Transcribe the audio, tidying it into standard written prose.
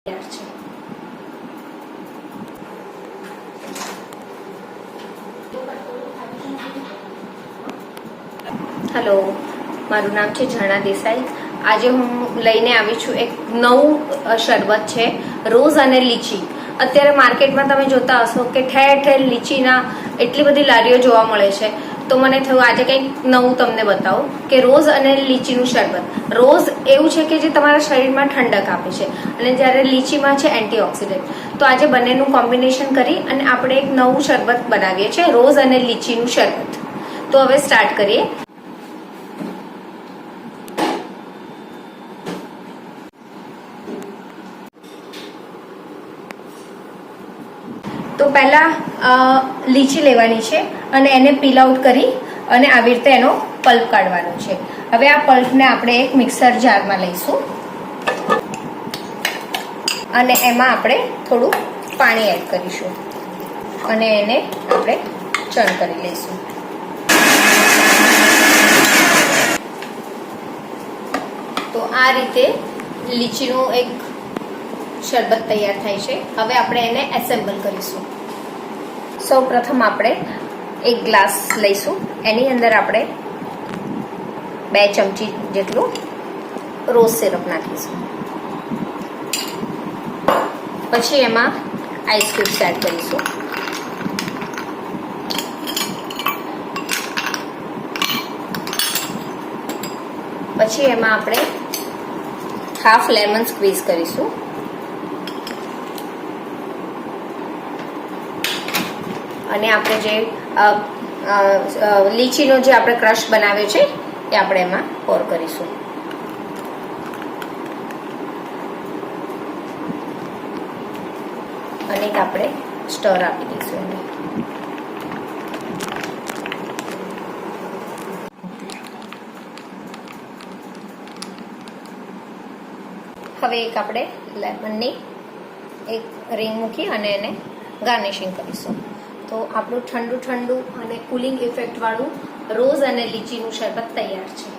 તૈયાર છે। હેલો, મારું નામ છે ઝરણા દેસાઈ। આજે હું લઈને આવી છું એક નવું શરબત છે રોઝ અને લીચી। અત્યારે માર્કેટમાં તમે જોતા હશો કે ઠેર ઠેર લીચીના એટલી બધી લારીઓ જોવા મળે છે, તો મને થયું આજે કંઈક નવું તમને બતાવું કે રોઝ અને લીચીનું શરબત। રોઝ એવું છે કે જે તમારા શરીરમાં ઠંડક આપે છે અને જ્યારે લીચીમાં છે એન્ટીઓક્સિડન્ટ। તો આજે બંનેનું કોમ્બિનેશન કરી અને આપણે એક નવું શરબત બનાવીએ છીએ, રોઝ અને લીચીનું શરબત। તો હવે સ્ટાર્ટ કરીએ। તો પહેલા લીચી લેવાની છે અને એને પીલ આઉટ કરી અને આવી રીતે એનો પલ્પ કાઢવાનો છે। હવે આ પલ્પને આપણે એક મિક્સર જારમાં લઈશું અને એમાં આપણે થોડું પાણી એડ કરીશું અને એને આપણે ચર્ન કરી લઈશું। તો આ રીતે લીચીનું એક શરબત તૈયાર થાય છે। હવે આપણે એને એસેમ્બલ કરીશું। સૌ પ્રથમ આપણે એક ગ્લાસ લઈશું, એની અંદર આપણે 2 ચમચી જેટલું રોઝ સિરપ નાખીશું। પછી એમાં આઈસ ક્યુબ્સ એડ કરીશું। પછી એમાં આપણે હાફ લેમન સ્ક્વીઝ કરીશું અને આપણે જે લીચીનો જે આપણે ક્રશ બનાવ્યો છે એ આપણે એમાં પોર કરીશું। અને આપણે સ્ટર આપી દઈશું એને। હવે એક આપણે લેમનની એક રિંગ મૂકી અને એને ગાર્નિશિંગ કરીશું। તો આપણું ઠંડુ ઠંડુ અને કુલિંગ ઇફેક્ટ વાળું રોઝ અને લીચીનું શરબત તૈયાર છે।